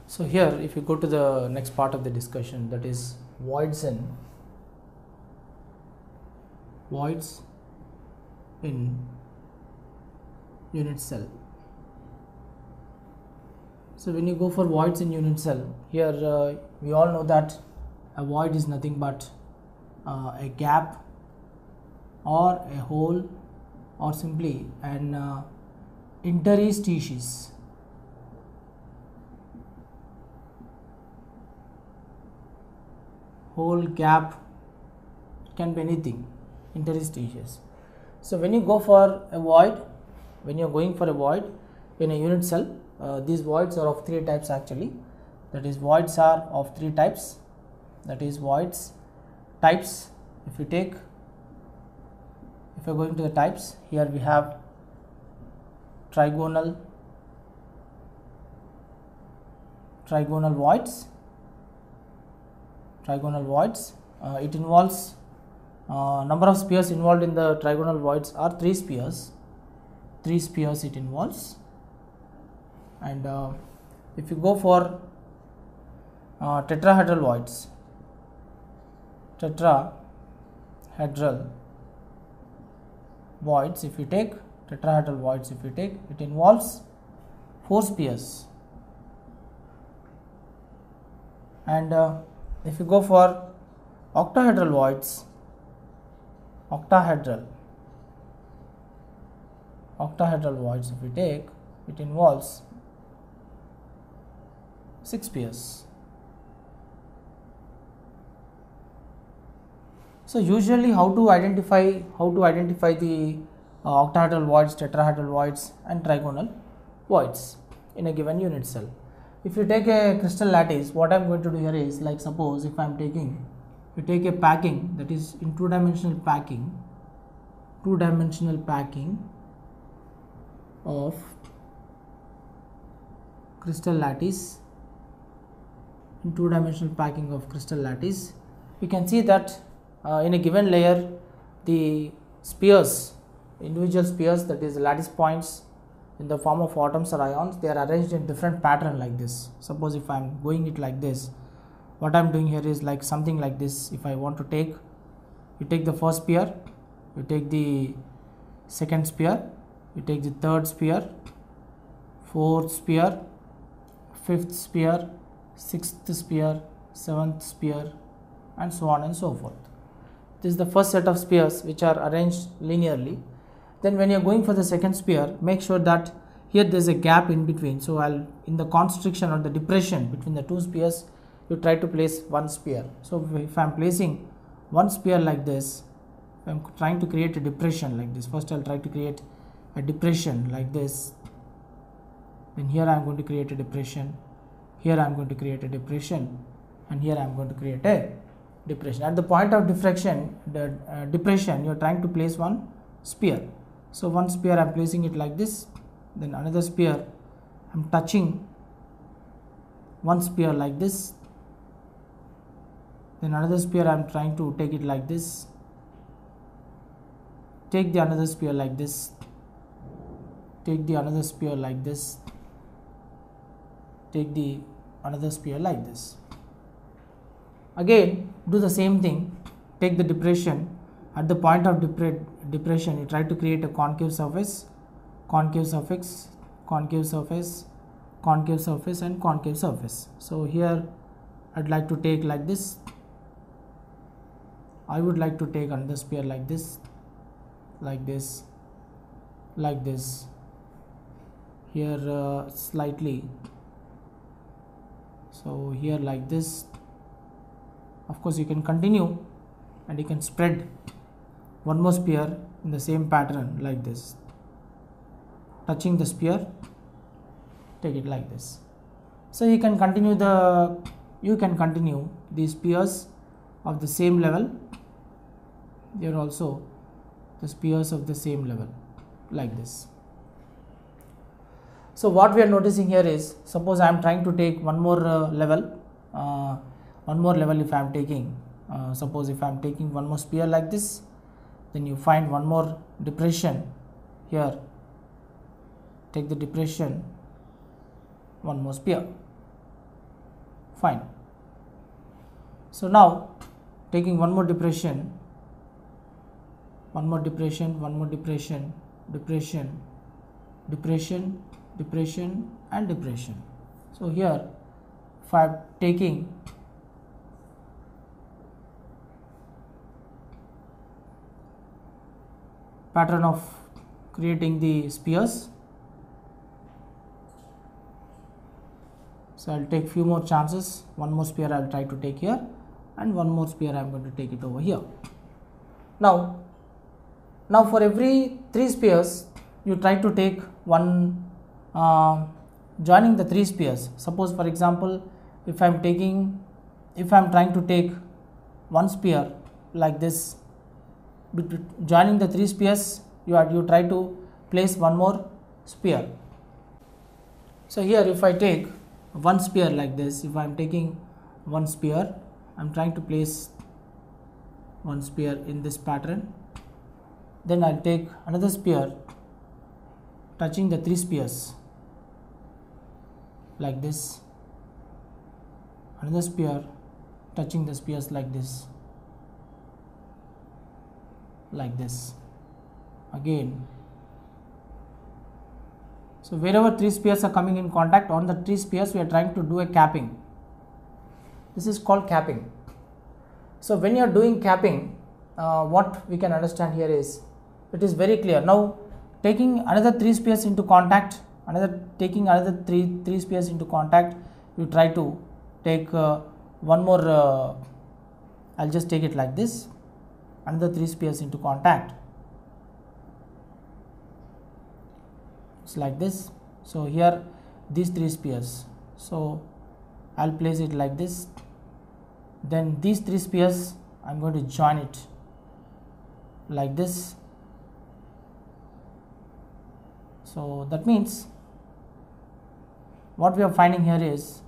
So here if you go to the next part of the discussion, that is voids in unit cell. So when you go for voids in unit cell, here we all know that a void is nothing but a gap or a hole or simply an interstices. Hole, gap, it can be anything, interstices. So when you go for a void, when you are going for a void in a unit cell, these voids are of three types actually. That is, voids are of three types. That is, voids types. If you are going to the types, here we have trigonal voids. It involves number of spheres involved in the trigonal voids are 3 spheres. 3 spheres it involves. And if you go for tetrahedral voids, if you take tetrahedral voids, it involves 4 spheres. And if you go for octahedral voids, octahedral voids, if you take, it involves 6 spheres. So usually how to identify the octahedral voids, tetrahedral voids and trigonal voids in a given unit cell. If you take a crystal lattice, what I am going to do here is, like suppose if I am taking, you take a packing, that is in two-dimensional packing of crystal lattice, in two-dimensional packing of crystal lattice, you can see that in a given layer the spheres, individual spheres, that is lattice points in the form of atoms or ions, they are arranged in different pattern like this. Suppose if I am going it like this, what I am doing here is like something like this. If I want to take, you take the first sphere, you take the second sphere, you take the third sphere, fourth sphere, fifth sphere, sixth sphere, seventh sphere, and so on and so forth. This is the first set of spheres which are arranged linearly. Then when you are going for the second sphere, make sure that here there is a gap in between. So in the constriction or the depression between the two spheres, you try to place one sphere. So if I am placing one sphere like this, I am trying to create a depression like this. First I will try to create a depression like this. Then here I am going to create a depression. Here I am going to create a depression, and here I am going to create a depression. At the point of depression, you are trying to place one sphere. So one sphere I am placing it like this, then another sphere I am touching one sphere like this, then another sphere I am trying to take it like this, take the another sphere like this, take the another sphere like this, take the another sphere like this. Again do the same thing, take the depression. At the point of depression, you try to create a concave surface, concave surface, concave surface, concave surface, and concave surface. So here I'd like to take like this. I would like to take another sphere like this, like this, like this. Here slightly. So here like this. Of course, you can continue and you can spread one more sphere in the same pattern like this, touching the sphere, take it like this. So you can continue these spheres of the same level. They are also the spheres of the same level like this. So what we are noticing here is, suppose I am trying to take one more level. If I am taking, suppose if I am taking one more sphere like this, then you find one more depression here, take the depression, one more sphere. Fine. So now taking one more depression, depression, and depression. So here if I am taking pattern of creating the spheres, so I will take few more chances. One more sphere I will try to take here, and one more sphere I am going to take it over here. Now for every 3 spheres you try to take one joining the 3 spheres. Suppose for example, if I am trying to take one sphere like this, joining the 3 spheres you try to place one more sphere. So here if I take one sphere like this, if I am taking one sphere, I am trying to place one sphere in this pattern, then I will take another sphere touching the 3 spheres like this, another sphere touching the spheres like this, again. So wherever 3 spheres are coming in contact, on the 3 spheres we are trying to do a capping. This is called capping. So when you are doing capping, what we can understand here is, it is very clear. Now taking another 3 spheres into contact, taking another three spheres into contact, you try to take one more, I'll just take it like this, another 3 spheres into contact. It's like this. So here these 3 spheres, so I'll place it like this, then these 3 spheres I'm going to join it like this. So that means what we are finding here is,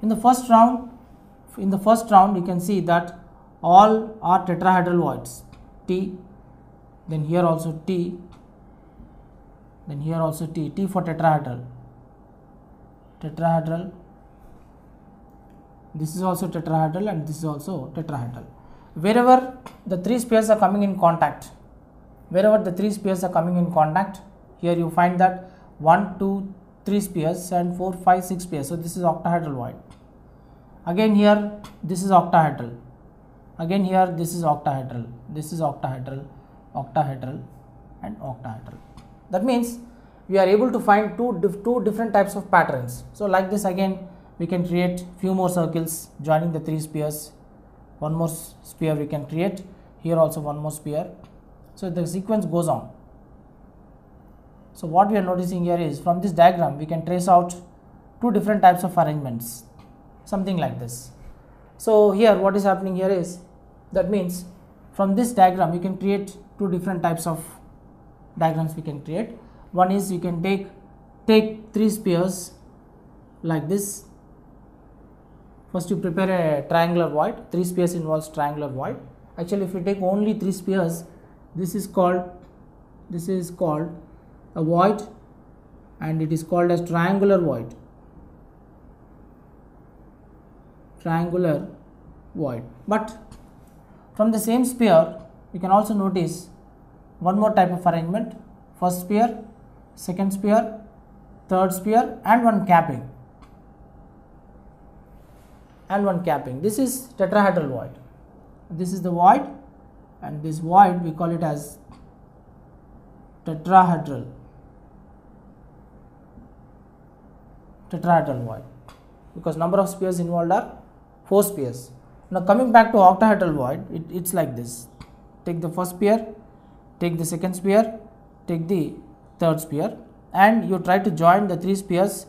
in the first round you can see that all are tetrahedral voids, T, then here also T, then here also T for tetrahedral, this is also tetrahedral and this is also tetrahedral. Wherever the 3 spheres are coming in contact, here you find that 1, 2, 3 spheres and 4, 5, 6 spheres. So this is octahedral void. Again here this is octahedral. Again here this is octahedral. This is octahedral, and octahedral. That means we are able to find two different types of patterns. So like this again we can create few more circles joining the 3 spheres. One more sphere we can create, here also one more sphere. So the sequence goes on. So what we are noticing here is, from this diagram we can trace out 2 different types of arrangements, something like this. So here what is happening here is, that means from this diagram you can create 2 different types of diagrams we can create. One is you can take 3 spheres like this. First you prepare a triangular void. 3 spheres involves triangular void. Actually if you take only 3 spheres, this is called a void, and it is called as triangular void. But from the same sphere you can also notice one more type of arrangement: first sphere, second sphere, third sphere, and one capping. This is tetrahedral void. This is the void, and this void we call it as tetrahedral void, because number of spheres involved are 4 spheres. Now coming back to octahedral void, it's like this: take the first sphere, take the second sphere, take the third sphere, and you try to join the 3 spheres.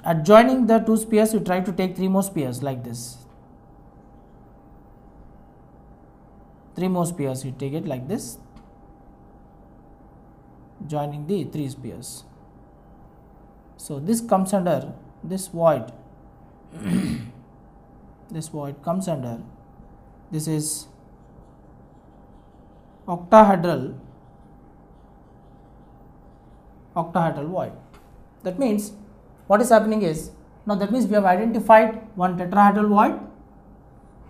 At joining the 2 spheres you try to take 3 more spheres like this. 3 more spheres you take it like this, joining the 3 spheres. So this comes under this void. This void comes under, this is octahedral void. That means what is happening is, now that means we have identified one tetrahedral void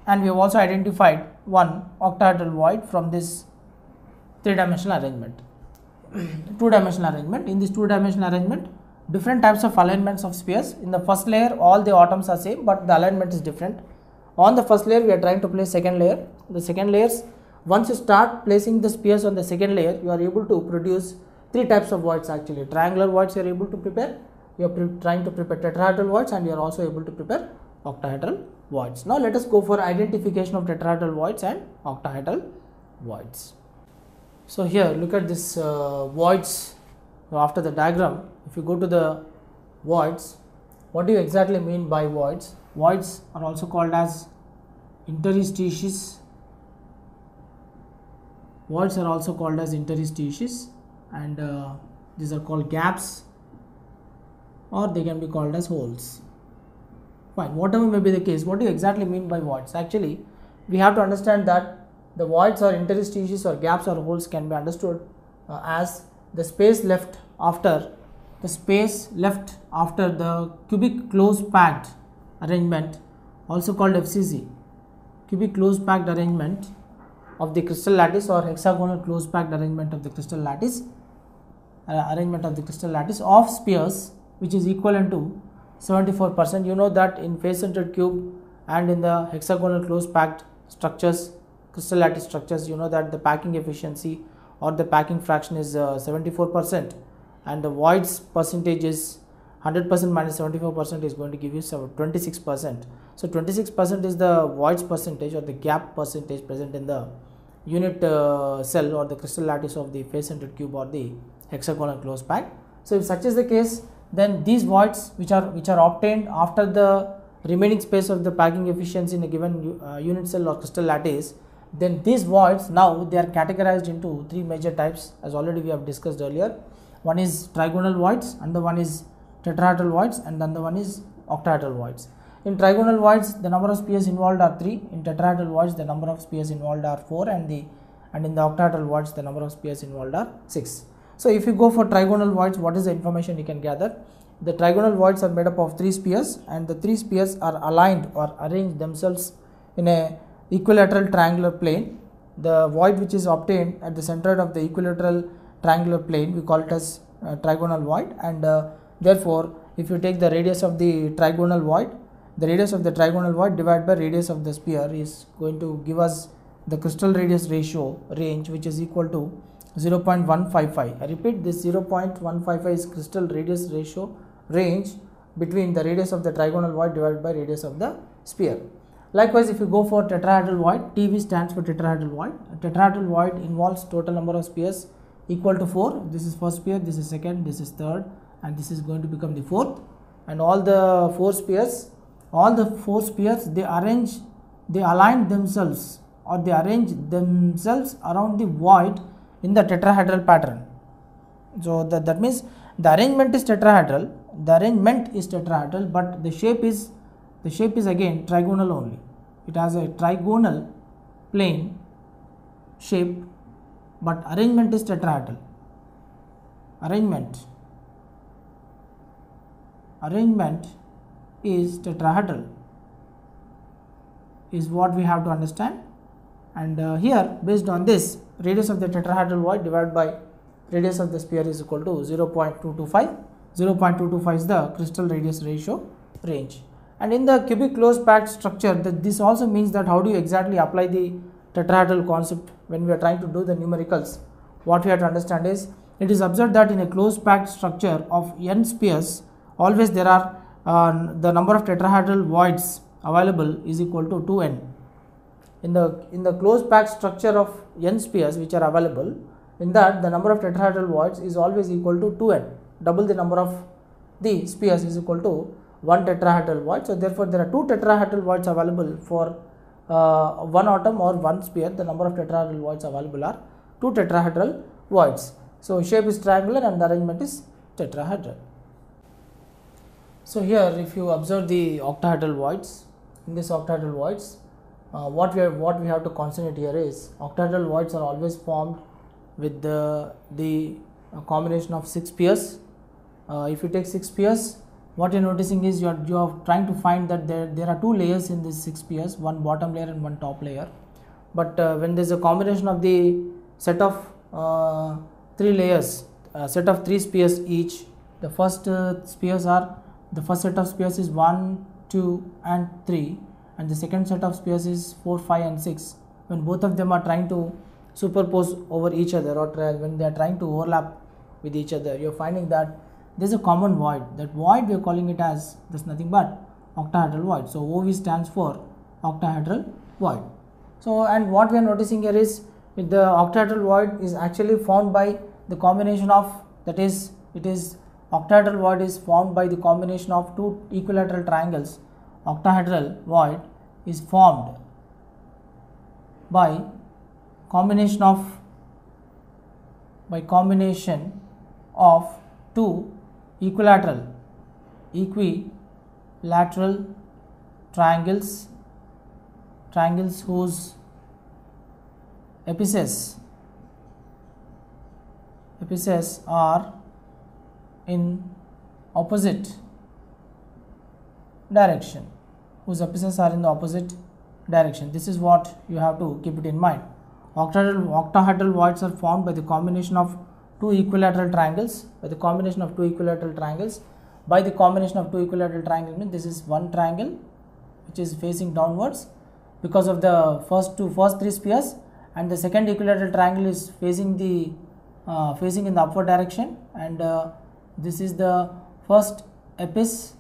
and we have also identified one octahedral void from this three-dimensional arrangement. Two-dimensional arrangement. In this two-dimensional arrangement, different types of alignments of spheres. In the first layer, all the atoms are same, but the alignment is different. On the first layer, we are trying to place second layer. The second layers, once you start placing the spheres on the second layer, you are able to produce three types of voids actually. Triangular voids you are able to prepare. You are trying to prepare tetrahedral voids, and you are also able to prepare octahedral voids. Now let us go for identification of tetrahedral voids and octahedral voids. So here look at this voids. After the diagram, if you go to the voids, what do you exactly mean by voids? Voids are also called as interstices. Voids are also called as interstices, and these are called gaps, or they can be called as holes. Fine, whatever may be the case, what do you exactly mean by voids? Actually, we have to understand that the voids or interstices or gaps or holes can be understood as the space left after the cubic close packed arrangement, also called FCC, cubic close packed arrangement of the crystal lattice, or hexagonal close packed arrangement of the crystal lattice, of spheres, which is equivalent to 74%. You know that in face centered cube and in the hexagonal close packed structures, crystal lattice structures, you know that the packing efficiency or the packing fraction is 74%, and the voids percentage is 100% minus 74% is going to give you 26%. So 26% is the voids percentage or the gap percentage present in the unit cell or the crystal lattice of the face centered cube or the hexagonal close pack. So if such is the case, then these voids which are obtained after the remaining space of the packing efficiency in a given unit cell or crystal lattice, then these voids, now they are categorized into three major types, as already we have discussed earlier. One is trigonal voids, another one is tetrahedral voids, and another one is octahedral voids. In trigonal voids, the number of spheres involved are 3. In tetrahedral voids, the number of spheres involved are 4, and in the octahedral voids, the number of spheres involved are 6. So if you go for trigonal voids, what is the information you can gather? The trigonal voids are made up of 3 spheres, and the 3 spheres are aligned or arranged themselves in a equilateral triangular plane. The void which is obtained at the center of the equilateral triangular plane, we call it as trigonal void, and therefore if you take the radius of the trigonal void, the radius of the trigonal void divided by radius of the sphere is going to give us the crystal radius ratio range, which is equal to 0.155. I repeat, this 0.155 is crystal radius ratio range between the radius of the trigonal void divided by radius of the sphere. Likewise, if you go for tetrahedral void, TV stands for tetrahedral void. A tetrahedral void involves total number of spheres equal to 4. This is first sphere, this is second, this is third, and this is going to become the fourth. And all the four spheres, they align themselves, or they arrange themselves around the void in the tetrahedral pattern. So that means the arrangement is tetrahedral, but the shape is again trigonal only. It has a trigonal plane shape, but arrangement is tetrahedral. Arrangement is tetrahedral, is what we have to understand. And here, based on this, radius of the tetrahedral void divided by radius of the sphere is equal to 0.225. 0.225 is the crystal radius ratio range. And in the cubic closed packed structure, this also means that how do you exactly apply the tetrahedral concept when we are trying to do the numericals? What we have to understand is, it is observed that in a closed packed structure of n spheres, always there are the number of tetrahedral voids available is equal to 2n. In the closed packed structure of n spheres which are available, in that the number of tetrahedral voids is always equal to 2n. Double the number of the spheres is equal to 1 tetrahedral void. So therefore there are 2 tetrahedral voids available for one atom or one sphere. The number of tetrahedral voids available are 2 tetrahedral voids. So shape is triangular and the arrangement is tetrahedral. So here if you observe the octahedral voids, in this octahedral voids, what we have to concentrate here is, octahedral voids are always formed with the combination of 6 spheres if you take 6 spheres, what you're noticing is you're trying to find that there are 2 layers in these 6 spheres, one bottom layer and one top layer. But when there's a combination of the set of 3 layers, set of 3 spheres each, the first set of spheres is 1, 2 and 3, and the second set of spheres is 4, 5 and 6. When both of them are trying to superpose over each other, or when they are trying to overlap with each other, you're finding that there's a common void. That void we are calling it as, there's nothing but octahedral void. So OV stands for octahedral void. So, and what we are noticing here is the octahedral void is actually formed by the combination of, that is, octahedral void is formed by the combination of 2 equilateral triangles. Octahedral void is formed by combination of 2 equilateral triangles whose apices are in opposite direction, This is what you have to keep it in mind. Octahedral voids are formed by the combination of 2 equilateral triangles. By the combination of 2 equilateral triangles means this is one triangle which is facing downwards because of the first 3 spheres, and the second equilateral triangle is facing in the upward direction, and this is the first apice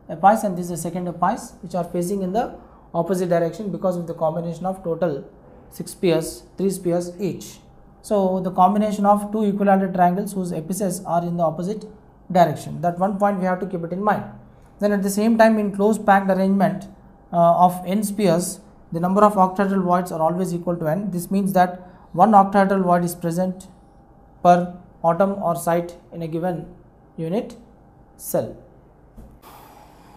and this is the second apice, which are facing in the opposite direction because of the combination of total 6 spheres, 3 spheres each. So the combination of 2 equilateral triangles whose apices are in the opposite direction. That one point we have to keep it in mind. Then at the same time, in close packed arrangement of n spheres, the number of octahedral voids are always equal to n. This means that one octahedral void is present per atom or site in a given unit cell.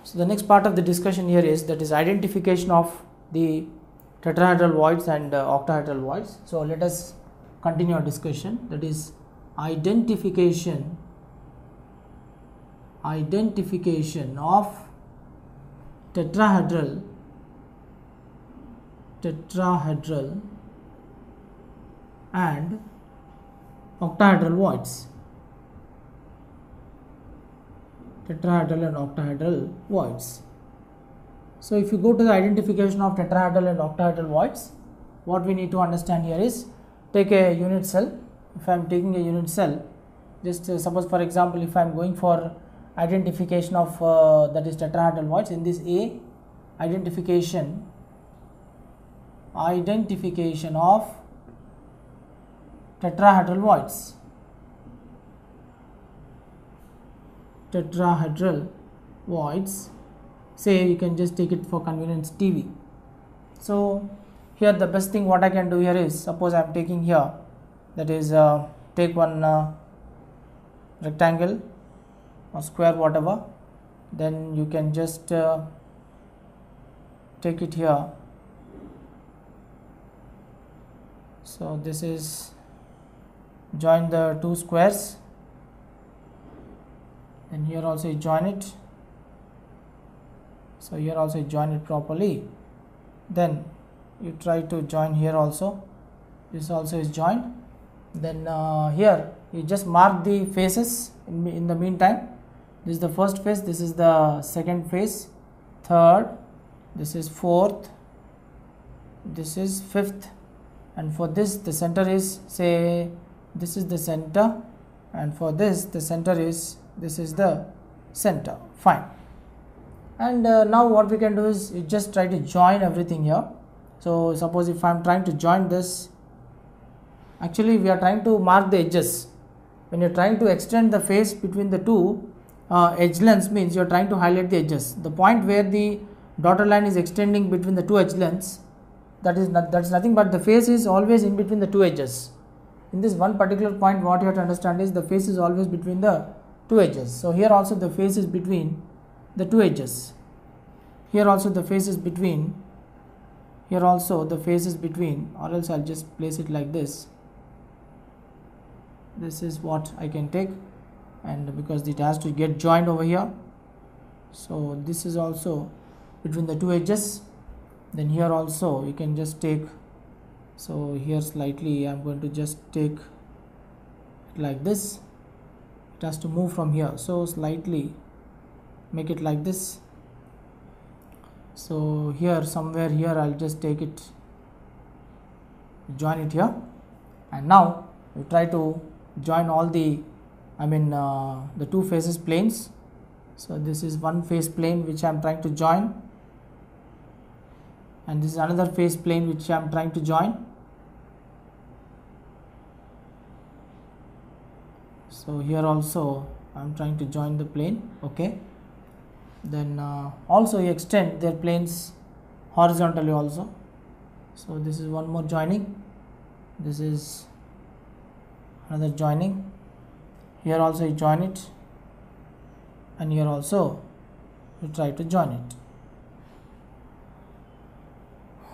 So the next part of the discussion here is identification of the tetrahedral voids and octahedral voids. So let us continue our discussion. That is identification of tetrahedral and octahedral voids. Tetrahedral and octahedral voids. So if you go to the identification of tetrahedral and octahedral voids, what we need to understand here is, take a unit cell. If I am taking a unit cell, just suppose for example, if I am going for identification of that is tetrahedral voids, in this A, identification of tetrahedral voids. Tetrahedral voids, say you can just take it for convenience TV. So here the best thing what I can do here is, suppose I am taking here, that is take one rectangle or square, whatever, then you can just take it here. So this is, join the 2 squares, and here also you join it. So here also you join it properly. Then you try to join here also. This also is joined. Then here you just mark the faces in the meantime. This is the first face, this is the second face, third, this is fourth, this is fifth, and for this the center is, say this is the center, and for this the center is, this is the center. Fine. And now what we can do is, you just try to join everything here. So suppose if I am trying to join this, actually we are trying to mark the edges. When you are trying to extend the face between the two edge lengths, means you are trying to highlight the edges. The point where the dotted line is extending between the 2 edge lengths, that's nothing but the face is always in between the 2 edges. In this one particular point, what you have to understand is the face is always between the 2 edges. So here also the face is between the 2 edges. Here also the face is between. Here also the face is between, or else I'll just place it like this. This is what I can take, and because it has to get joined over here. So this is also between the two edges. Then here also you can just take, so here slightly I am going to just take it like this. It has to move from here, so slightly make it like this. So here somewhere here I'll just take it, join it here, and now we try to join all the the two faces planes. So this is one face plane which I am trying to join, and this is another face plane which I am trying to join. So here also I am trying to join the plane. Okay, then also you extend their planes horizontally also. So this is one more joining, this is another joining. Here also you join it, and here also you try to join it.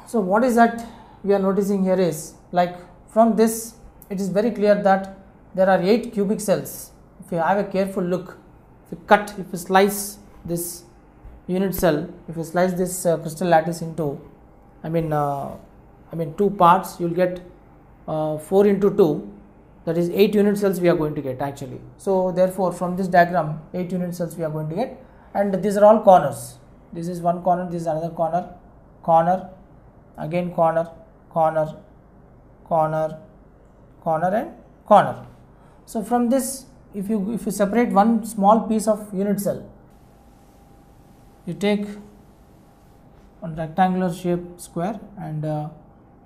So what is that we are noticing here is, like from this it is very clear that there are 8 cubic cells. If you have a careful look, if you slice this unit cell, if you slice this crystal lattice into 2 parts, you will get 4 into 2, that is 8 unit cells we are going to get actually. So therefore from this diagram 8 unit cells we are going to get, and these are all corners. This is one corner, this is another corner, corner, again corner, corner, corner, corner, and corner. So from this, if you separate one small piece of unit cell, you take one rectangular shape square, and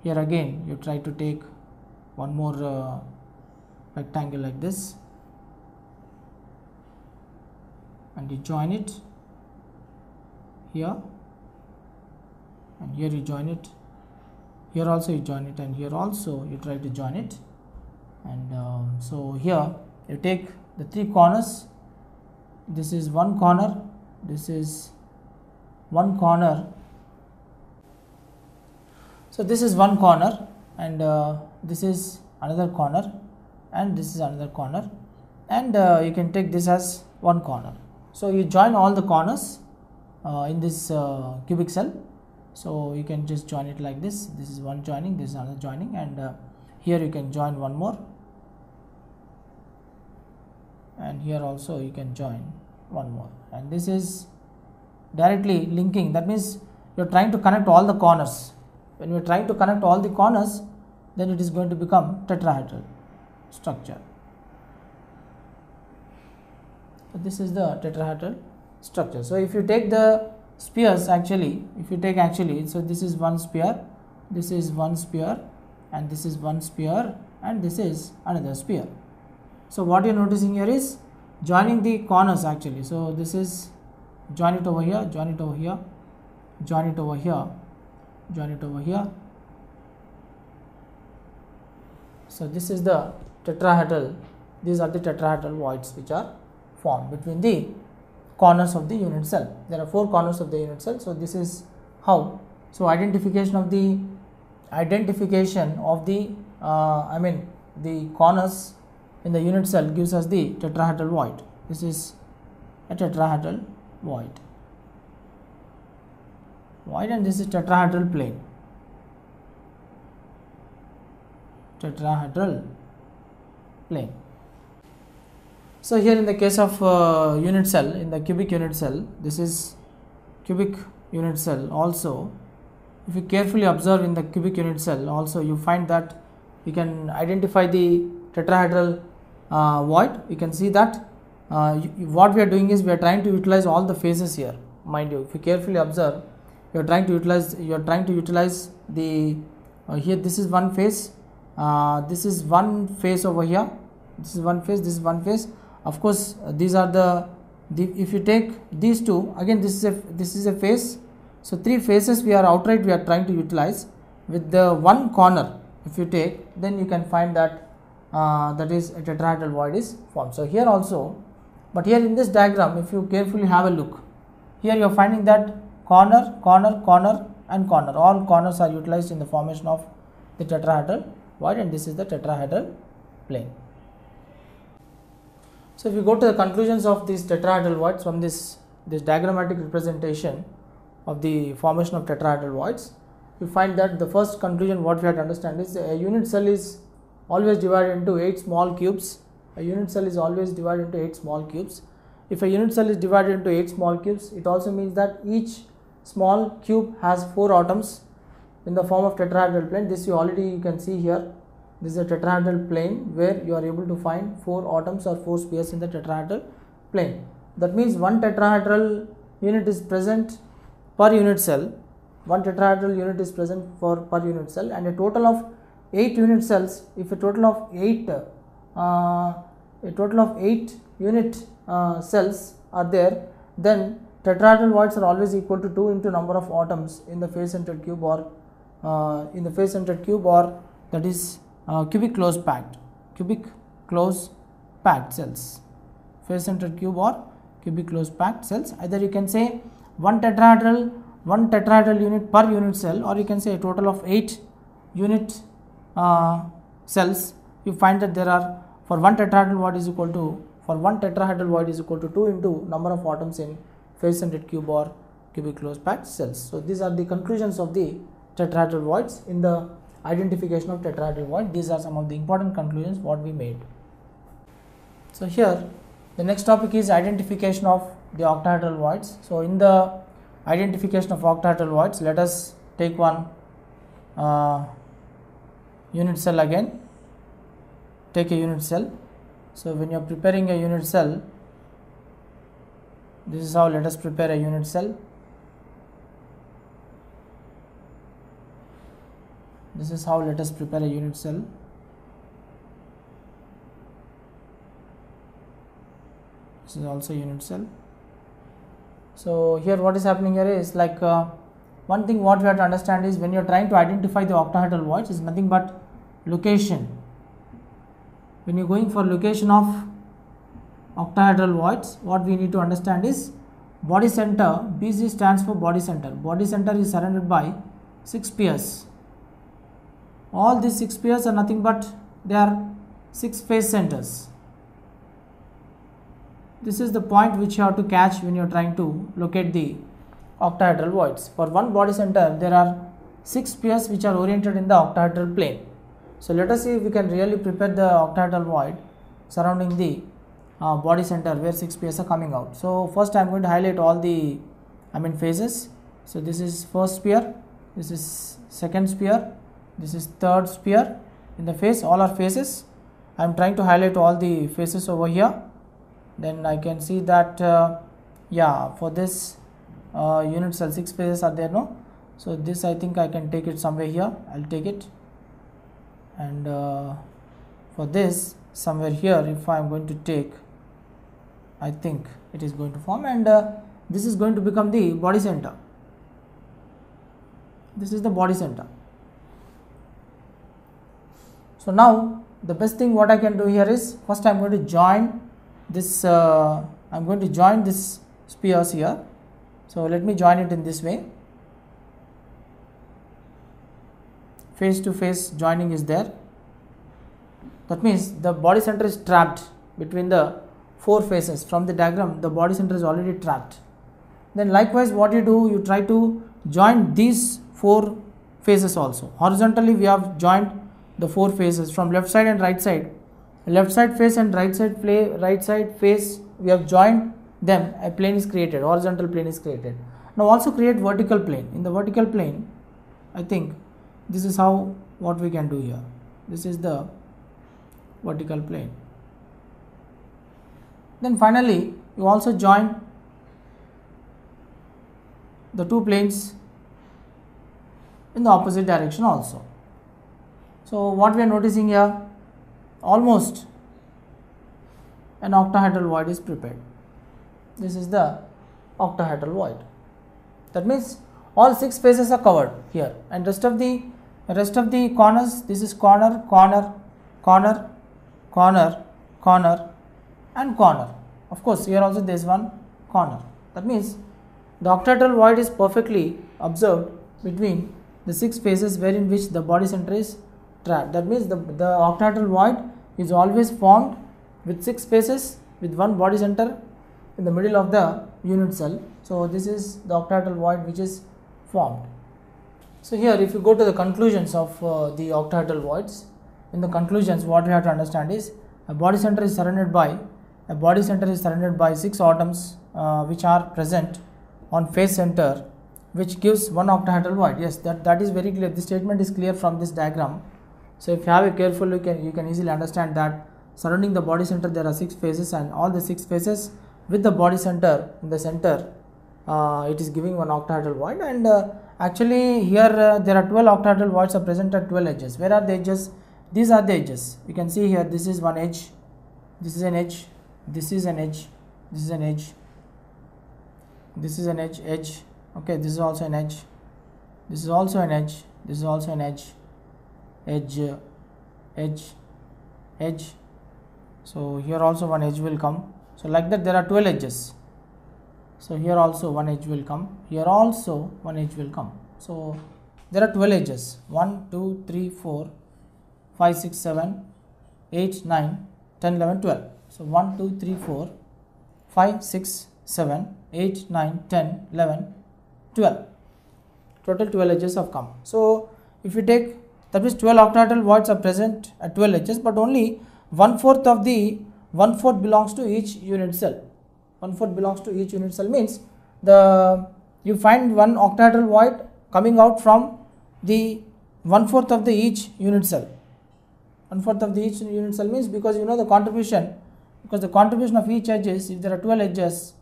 here again you try to take one more rectangle like this, and you join it here, and here you join it, here also you join it, and here also you try to join it. And so here you take the 3 corners, this is one corner, this is one corner, so this is one corner, and this is another corner, and this is another corner, and you can take this as one corner. So you join all the corners in this cubic cell. So you can just join it like this. This is one joining, this is another joining, and here you can join one more, and here also you can join one more, and this is directly linking. That means you are trying to connect all the corners. When you are trying to connect all the corners, then it is going to become tetrahedral structure. So this is the tetrahedral structure. So if you take the spheres actually, so this is one sphere, this is one sphere, and this is one sphere, and this is another sphere. So what you are noticing here is joining the corners actually. So this is join it over here, join it over here, join it over here, join it over here. So this is the tetrahedral, these are the tetrahedral voids which are formed between the corners of the unit cell. There are 4 corners of the unit cell. So this is how. So identification of the the corners in the unit cell gives us the tetrahedral void. This is a tetrahedral void, and this is tetrahedral plane, tetrahedral plane. So here in the case of unit cell, in the cubic unit cell, this is cubic unit cell also. If you carefully observe in the cubic unit cell also, you find that you can identify the tetrahedral void. You can see that what we are doing is we are trying to utilize all the faces here. Mind you, if you carefully observe, you are trying to utilize the here this is one face, this is one face over here, this is one face, this is one face. Of course these are the if you take these two, again this is a face. So 3 faces we are trying to utilize with the one corner. If you take, then you can find that that is a tetrahedral void is formed. So here also, but here in this diagram, if you carefully have a look, here you are finding that corner, corner, corner, and corner, all corners are utilized in the formation of the tetrahedral void, and this is the tetrahedral plane. So if you go to the conclusions of these tetrahedral voids from this diagrammatic representation of the formation of tetrahedral voids, you find that the first conclusion what we have to understand is a unit cell is always divided into 8 small cubes. A unit cell is always divided into 8 small cubes. If a unit cell is divided into 8 small cubes, it also means that each small cube has 4 atoms in the form of tetrahedral plane. This you can see here. This is a tetrahedral plane where you are able to find 4 atoms or 4 spheres in the tetrahedral plane. That means one tetrahedral unit is present per unit cell. One tetrahedral unit is present per unit cell, and a total of 8 unit cells. If a total of 8 unit cells are there, then tetrahedral voids are always equal to 2 into number of atoms in the face centered cube or that is cubic close packed cells, face centered cube or cubic close packed cells. Either you can say one tetrahedral unit per unit cell, or you can say a total of 8 unit cells. You find that there are for one tetrahedral void is equal to 2 into number of atoms in face centered cube or cubic close packed cells. So these are the conclusions of the tetrahedral voids in the identification of tetrahedral void. These are some of the important conclusions what we made. So here the next topic is identification of the octahedral voids. So in the identification of octahedral voids, let us take one unit cell again. Take a unit cell. So when you are preparing a unit cell, this is how let us prepare a unit cell. This is how let us prepare a unit cell. This is also a unit cell. So here what is happening here is like one thing what we have to understand is when you are trying to identify the octahedral voids is nothing but location. When you are going for location of octahedral voids, what we need to understand is body center. BC stands for body center. Body center is surrounded by 6 spheres. All these 6 spheres are nothing but they are 6 face centers. This is the point which you have to catch when you are trying to locate the octahedral voids. For one body center, there are 6 spheres which are oriented in the octahedral plane. So let us see if we can really prepare the octahedral void surrounding the body center where 6 spheres are coming out. So first I am going to highlight all the phases. So this is first sphere, this is second sphere, this is third sphere. In the face, all are faces. I am trying to highlight all the faces over here. Then I can see that for this unit cell 6 faces are there, no? So this I think I can take it somewhere here. I will take it, and for this somewhere here, if I am going to take, I think it is going to form, and this is going to become the body center. This is the body center. So now the best thing what I can do here is first I am going to join this. I am going to join this spheres here. So let me join it in this way. Face to face joining is there. That means the body center is trapped between the 4 faces. From the diagram, the body center is already trapped. Then likewise what you do, you try to join these 4 faces also. Horizontally we have joined the 4 faces from left side and right side. Left side face and right side face, we have joined them. A plane is created, horizontal plane is created. Now also create vertical plane. In the vertical plane, I think this is how what we can do here. This is the vertical plane. Then finally you also join the 2 planes in the opposite direction also. So what we are noticing here, almost an octahedral void is prepared. This is the octahedral void. That means all 6 faces are covered here, and rest of the corners, this is corner, corner, corner, corner, corner and corner. Of course here also there is one corner. That means the octahedral void is perfectly observed between the 6 faces wherein which the body center is trapped. That means the octahedral void is always formed with 6 faces with one body center in the middle of the unit cell. So this is the octahedral void which is formed. So here if you go to the conclusions of the octahedral voids, in the conclusions what we have to understand is a body center is surrounded by 6 atoms which are present on face center, which gives one octahedral void. Yes, that is very clear. This statement is clear from this diagram. So if you have a careful look, you can easily understand that surrounding the body center there are 6 faces, and all the 6 faces with the body center in the center, it is giving one octahedral void. And actually here there are 12 octahedral voids are present at 12 edges. Where are the edges? These are the edges. You can see here, this is one edge, this is an edge, this is an edge, this is an edge, this is an edge. Okay, this is also an edge, this is also an edge, this is also an edge, edge. So here also one edge will come. So like that there are 12 edges. So here also one edge will come, here also one edge will come. So there are 12 edges, 1 2 3 4 5 6 7 8 9 10 11 12. So 1 2 3 4 5 6 7 8 9 10 11 12. Total 12 edges have come. So if you take, that means 12 octahedral voids are present at 12 edges, but only 1/4 belongs to each unit cell. 1/4 belongs to each unit cell means you find one octahedral void coming out from the 1/4 of the each unit cell. 1/4 of the each unit cell means, because you know the contribution, because the contribution of each edge is, if there are 12 edges,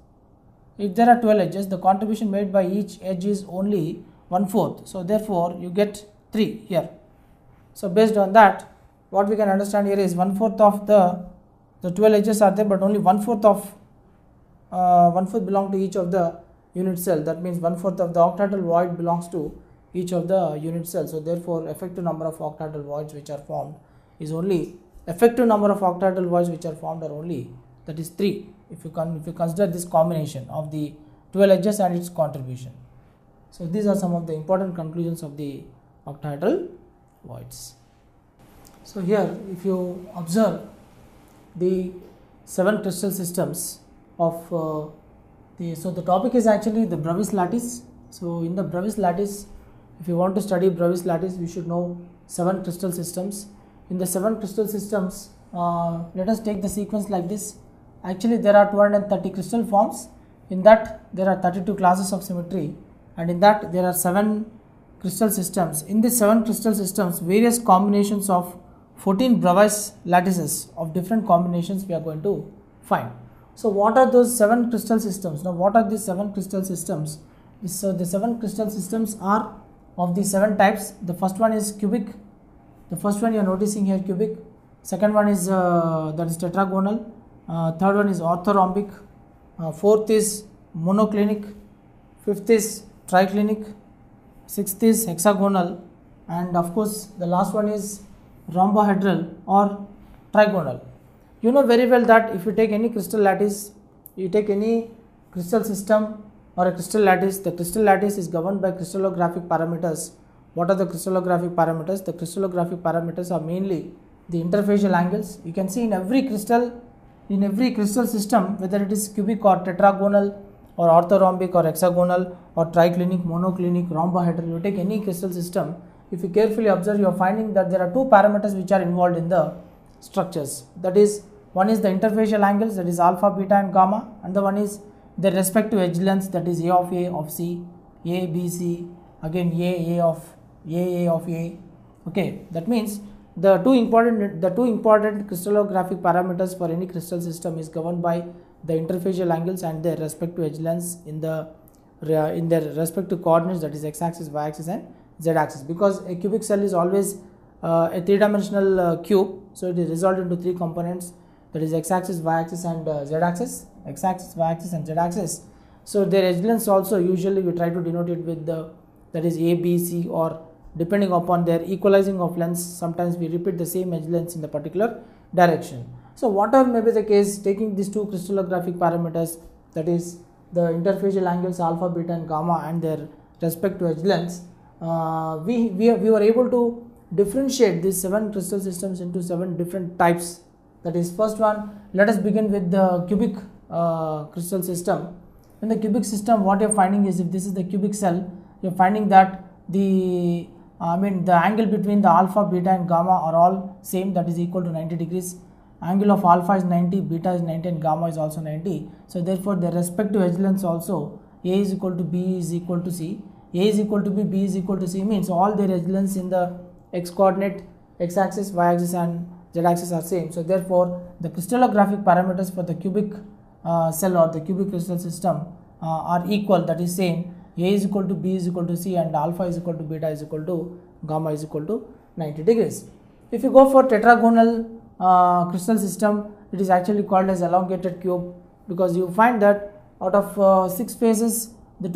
the contribution made by each edge is only 1/4. So therefore you get 3 here. So based on that, what we can understand here is 1/4 of the 12 edges are there, but only 1/4 belong to each of the unit cell. That means 1/4 of the octahedral void belongs to each of the unit cells. So therefore effective number of octahedral voids which are formed is only, effective number of octahedral voids which are formed are only, that is 3, if you consider this combination of the 12 edges and its contribution. So these are some of the important conclusions of the octahedral voids. So here if you observe the 7 crystal systems of so the topic is actually the Brahmas Lattice. So in the Brahmas Lattice, if you want to study Brahmas Lattice, we should know 7 crystal systems. In the 7 crystal systems, let us take the sequence like this. Actually there are 230 crystal forms. In that there are 32 classes of symmetry, and in that there are 7 crystal systems. In these 7 crystal systems, various combinations of 14 Brahmas lattices of different combinations we are going to find. So what are those 7 crystal systems? Now what are these 7 crystal systems? So the 7 crystal systems are of the 7 types. The first one is cubic. The first one you are noticing here, cubic. Second one is that is tetragonal. Third one is orthorhombic. Fourth is monoclinic. Fifth is triclinic. Sixth is hexagonal, and of course the last one is rhombohedral or trigonal. You know very well that if you take any crystal lattice, you take any crystal system or a crystal lattice, the crystal lattice is governed by crystallographic parameters. What are the crystallographic parameters? The crystallographic parameters are mainly the interfacial angles. You can see in every crystal system, whether it is cubic or tetragonal or orthorhombic or hexagonal or triclinic, monoclinic, rhombohedral, you take any crystal system, if you carefully observe, you are finding that there are 2 parameters which are involved in the structures. That is, one is the interfacial angles, that is alpha, beta and gamma, and the one is the respective edge lengths, that is A of C, A, B, C, again A of A. Okay, that means the two important crystallographic parameters for any crystal system is governed by the interfacial angles and their respective edge lengths in their respective coordinates, that is x-axis, y-axis and z-axis. Because a cubic cell is always a 3-dimensional cube, so it is resolved into 3 components, that is x-axis, y-axis and z-axis. X-axis, y-axis and z-axis. So their edge lengths also usually we try to denote it with that is A, B, C, or depending upon their equalizing of lengths, sometimes we repeat the same edge lengths in the particular direction. So whatever may be the case, taking these 2 crystallographic parameters, that is the interfacial angles alpha, beta and gamma and their respective edge lengths, we were able to differentiate these 7 crystal systems into 7 different types That is first one. Let us begin with the cubic crystal system. In the cubic system, what you are finding is, if this is the cubic cell, you are finding that the angle between the alpha, beta and gamma are all same, that is equal to 90 degrees. Angle of alpha is 90, beta is 90 and gamma is also 90. So therefore their respective edge lengths also, A is equal to B is equal to C. A is equal to B is equal to C means all their edge lengths in the x coordinate, x axis, y axis and z axis are same. So therefore the crystallographic parameters for the cubic cell or the cubic crystal system are equal, that is same. A is equal to B is equal to C and alpha is equal to beta is equal to gamma is equal to 90 degrees. If you go for tetragonal crystal system, it is actually called as elongated cube, because you find that out of 6 faces, the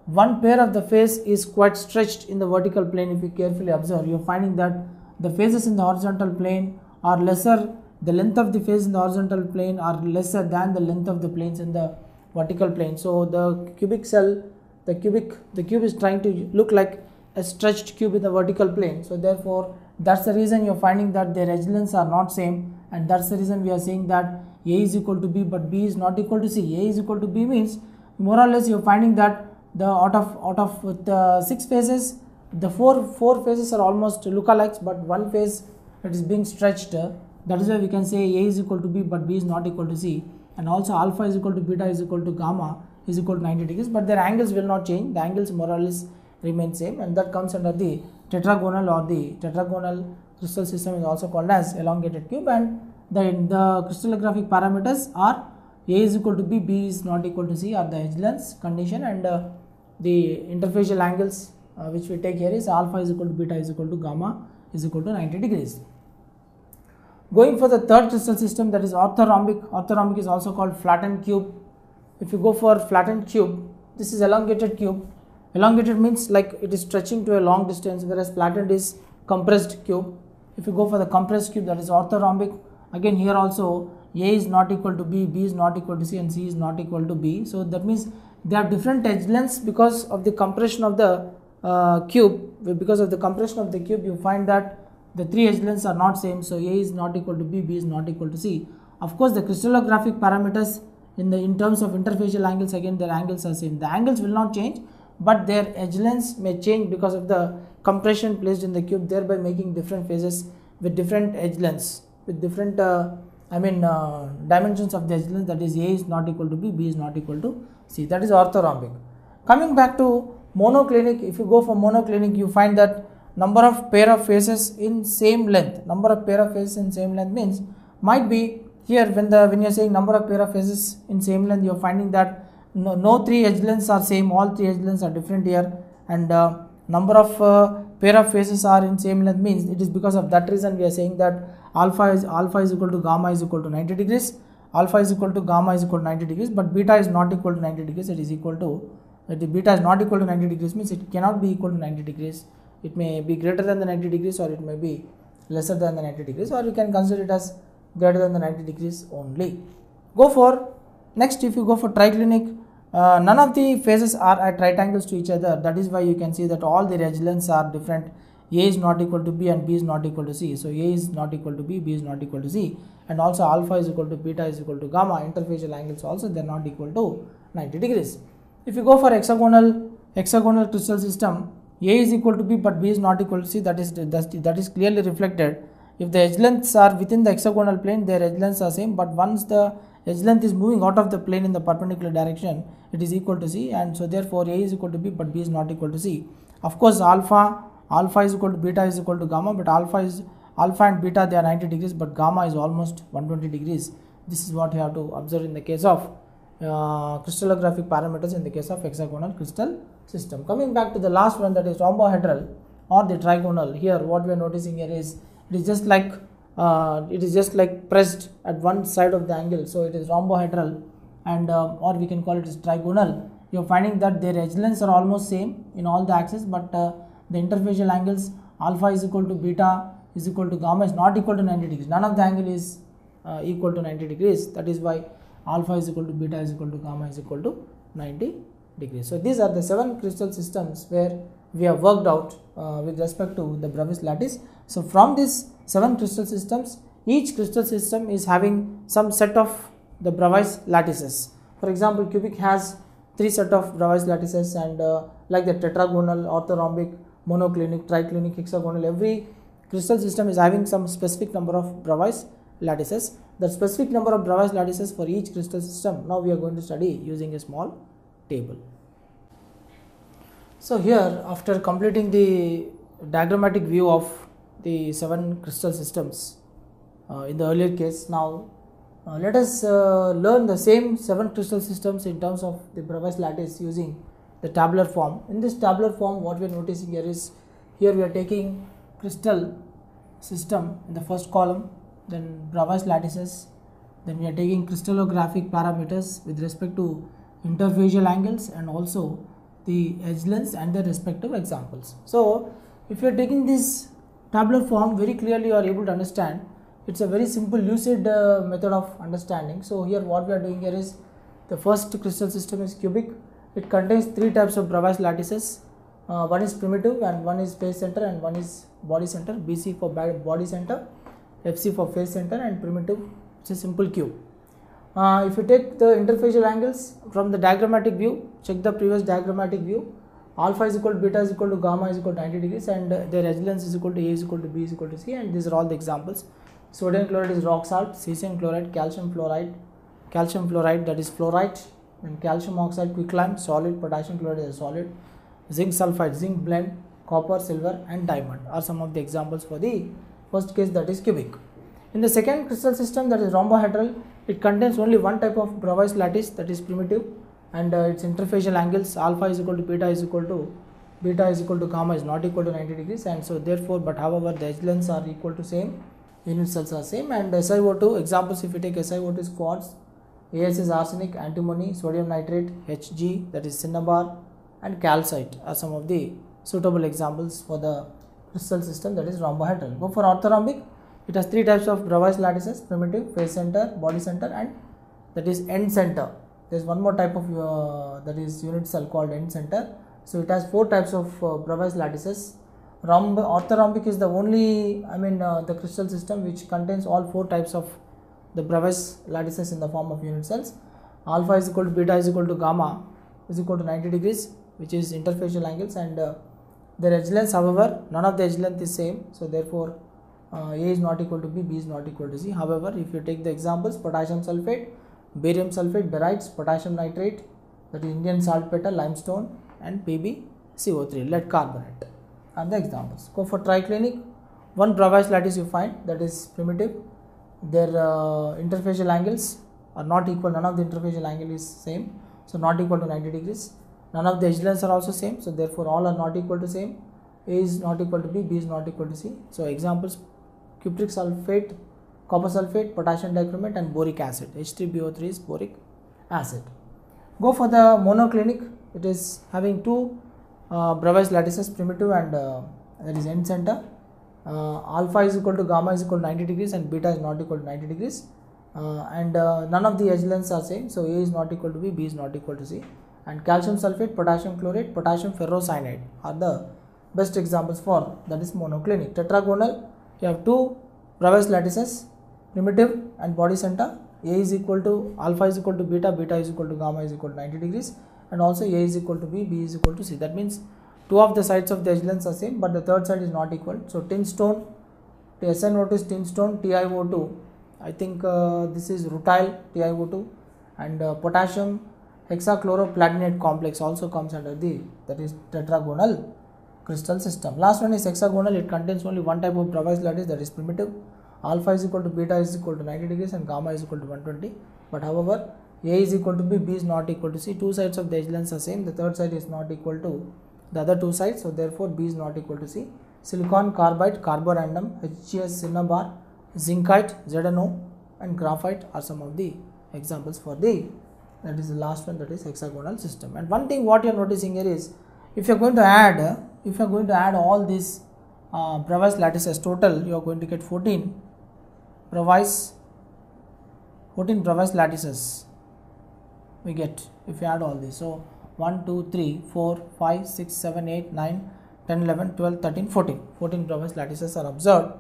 one pair of the face is quite stretched in the vertical plane. If you carefully observe, you are finding that the faces in the horizontal plane are lesser, the length of the face in the horizontal plane are lesser than the length of the planes in the vertical plane. So the cubic cell, the cube is trying to look like a stretched cube in the vertical plane. So therefore that's the reason you are finding that their edge lengths are not same, and that's the reason we are saying that A is equal to B but B is not equal to C. A is equal to B means more or less you are finding that the out of the 6 faces, the four faces are almost lookalikes, but one face that is being stretched. That is why we can say A is equal to B but B is not equal to C, and also alpha is equal to beta is equal to gamma is equal to 90 degrees, but their angles will not change. The angles more or less remain same, and that comes under the tetragonal, or the tetragonal crystal system is also called as elongated cube. And the crystallographic parameters are A is equal to B, B is not equal to C are the edge lengths condition, and the interfacial angles which we take here is alpha is equal to beta is equal to gamma is equal to 90 degrees. Going for the third crystal system, that is orthorhombic. Orthorhombic is also called flattened cube. If you go for flattened cube, this is elongated cube. Elongated means like it is stretching to a long distance, whereas flattened is compressed cube. If you go for the compressed cube, that is orthorhombic. Again here also A is not equal to B, B is not equal to C and C is not equal to B. So that means they have different edge lengths because of the compression of the cube. Because of the compression of the cube, you find that the 3 edge lengths are not same. So A is not equal to B, B is not equal to C. Of course the crystallographic parameters in terms of interfacial angles, again their angles are same. The angles will not change, but their edge lengths may change because of the compression placed in the cube, thereby making different phases with different edge lengths, with different dimensions of the edge length. That is A is not equal to B, B is not equal to C. That is orthorhombic. Coming back to monoclinic, if you go for monoclinic, you find that number of pair of faces in same length. Number of pair of faces in same length means might be here when you are saying number of pair of faces in same length, you are finding that no 3 edge lengths are same, all 3 edge lengths are different here, and number of pair of faces are in same length means it is because of that reason we are saying that alpha is equal to gamma is equal to 90 degrees, alpha is equal to gamma is equal to 90 degrees, but beta is not equal to 90 degrees. It is equal to beta is not equal to 90 degrees means it cannot be equal to 90 degrees. It may be greater than the 90 degrees or it may be lesser than the 90 degrees, or you can consider it as greater than the 90 degrees only. Go for next, if you go for triclinic, none of the faces are at right angles to each other. That is why you can see that all the edge lengths are different. A is not equal to B and B is not equal to C. So A is not equal to B, B is not equal to C, and also alpha is equal to beta is equal to gamma. Interfacial angles also they are not equal to 90 degrees. If you go for hexagonal crystal system, A is equal to B but B is not equal to C. That is clearly reflected. If the edge lengths are within the hexagonal plane, their edge lengths are same, but once the edge length is moving out of the plane in the perpendicular direction, it is equal to C, and so therefore A is equal to B but B is not equal to C. Of course alpha is equal to beta is equal to gamma, but alpha and beta they are 90 degrees, but gamma is almost 120 degrees. This is what you have to observe in the case of crystallographic parameters in the case of hexagonal crystal system. Coming back to the last one, that is rhombohedral or the trigonal. Here what we are noticing here is it is just like pressed at one side of the angle, so it is rhombohedral, and or we can call it as trigonal. You are finding that their edge lengths are almost same in all the axes, but the interfacial angles alpha is equal to beta is equal to gamma is not equal to 90 degrees. None of the angle is equal to 90 degrees. That is why alpha is equal to beta is equal to gamma is equal to 90 degrees. So these are the 7 crystal systems where we have worked out with respect to the Brahmas lattice. So from these 7 crystal systems, each crystal system is having some set of the Brahmas lattices. For example, cubic has 3 set of Brahmas lattices, and like the tetragonal, orthorhombic, monoclinic, triclinic, hexagonal, every crystal system is having some specific number of Brahmas lattices. The specific number of Brahmas lattices for each crystal system, now we are going to study using a small table. So here, after completing the diagrammatic view of the 7 crystal systems in the earlier case, now let us learn the same 7 crystal systems in terms of the Brahmas lattice using the tabular form. In this tabular form, what we are noticing here is, here we are taking crystal system in the first column, then Brahmas lattices, then we are taking crystallographic parameters with respect to interfacial angles and also the edge lengths and their respective examples. So if you are taking this tabular form, very clearly you are able to understand. It's a very simple lucid method of understanding. So here what we are doing here is, the first crystal system is cubic. It contains 3 types of Brahmas lattices. One is primitive, and one is face center, and one is body center. BC for body center, FC for face center, and primitive, it's a simple cube. If you take the interfacial angles from the diagrammatic view, check the previous diagrammatic view. Alpha is equal to beta is equal to gamma is equal to 90 degrees, and their edge length is equal to A is equal to B is equal to C, and these are all the examples. Sodium chloride is rock salt, cesium chloride, calcium fluoride that is fluorite, and calcium oxide quicklime solid, potassium chloride is a solid, zinc sulfide, zinc blend, copper, silver, and diamond are some of the examples for the first case, that is cubic. In the second crystal system, that is rhombohedral, it contains only one type of Brahmas lattice, that is primitive, and its interfacial angles alpha is equal to beta is equal to gamma is not equal to 90 degrees, and so therefore, but however the edge lengths are equal to same, unit cells are same. And SiO2 examples, if you take SiO2 is quartz, AS is arsenic, antimony, sodium nitrate, Hg that is cinnabar, and calcite are some of the suitable examples for the crystal system, that is rhombohedral. Go for orthorhombic, it has 3 types of Brahmas lattices, primitive, face center, body center, and that is end center. There is one more type of that is unit cell called end center. So it has 4 types of Brahmas lattices. Orthorhombic is the only, the crystal system which contains all 4 types of the Brahmas lattices in the form of unit cells. Alpha is equal to beta is equal to gamma is equal to 90 degrees, which is interfacial angles, and their edge lengths, however, none of the edge length is same. So therefore, A is not equal to B, B is not equal to C. However, if you take the examples, potassium sulfate, barium sulfate, barytes, potassium nitrate, that is Indian saltpeter, limestone, and PbCO3, lead carbonate are the examples. Go for triclinic, one Brahmas lattice you find, that is primitive. Their interfacial angles are not equal, none of the interfacial angle is same, so not equal to 90 degrees. None of the edge lengths are also same, so therefore all are not equal to same. A is not equal to B, B is not equal to C. So examples, cupric sulfate, copper sulfate, potassium dichromate, and boric acid. H3BO3 is boric acid. Go for the monoclinic, it is having 2 Brahmas lattices, primitive and that is end center. Alpha is equal to gamma is equal to 90 degrees, and beta is not equal to 90 degrees, and none of the edge lengths are same, so A is not equal to B, B is not equal to C. And calcium sulfate, potassium chlorate, potassium ferrocyanide are the best examples for, that is monoclinic. Tetragonal, you have 2 Brahmas lattices, primitive and body center. A is equal to, alpha is equal to beta, beta is equal to gamma is equal to 90 degrees, and also A is equal to B, B is equal to C. That means 2 of the sides of the edge lengths are same, but the third side is not equal. So tin stone, the SiO2 is tin stone, TiO2, I think this is rutile TiO2, and potassium hexachloroplatinate complex also comes under the, that is tetragonal crystal system. Last one is hexagonal, it contains only one type of Brahmas lattice, that is primitive. Alpha is equal to beta is equal to 90 degrees, and gamma is equal to 120, but however A is equal to B, B is not equal to C. 2 sides of the edge lengths are same, the third side is not equal to the other 2 sides, so therefore B is not equal to C. Silicon carbide, carborandum, HGS, cinnabar, zincite, ZNO, and graphite are some of the examples for the, that is the last one, that is hexagonal system. And one thing what you are noticing here is, if you are going to add all these Brahmas lattices total, you are going to get 14 Brahmas lattices we get if you add all this. So 1, 2, 3, 4, 5, 6, 7, 8, 9, 10, 11, 12, 13, 14 Brahmas lattices are observed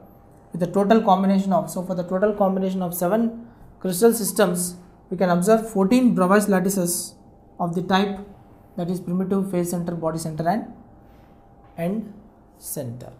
with the total combination of, so for the total combination of 7 crystal systems, we can observe 14 Brahmas lattices of the type, that is primitive, phase center, body center and end center.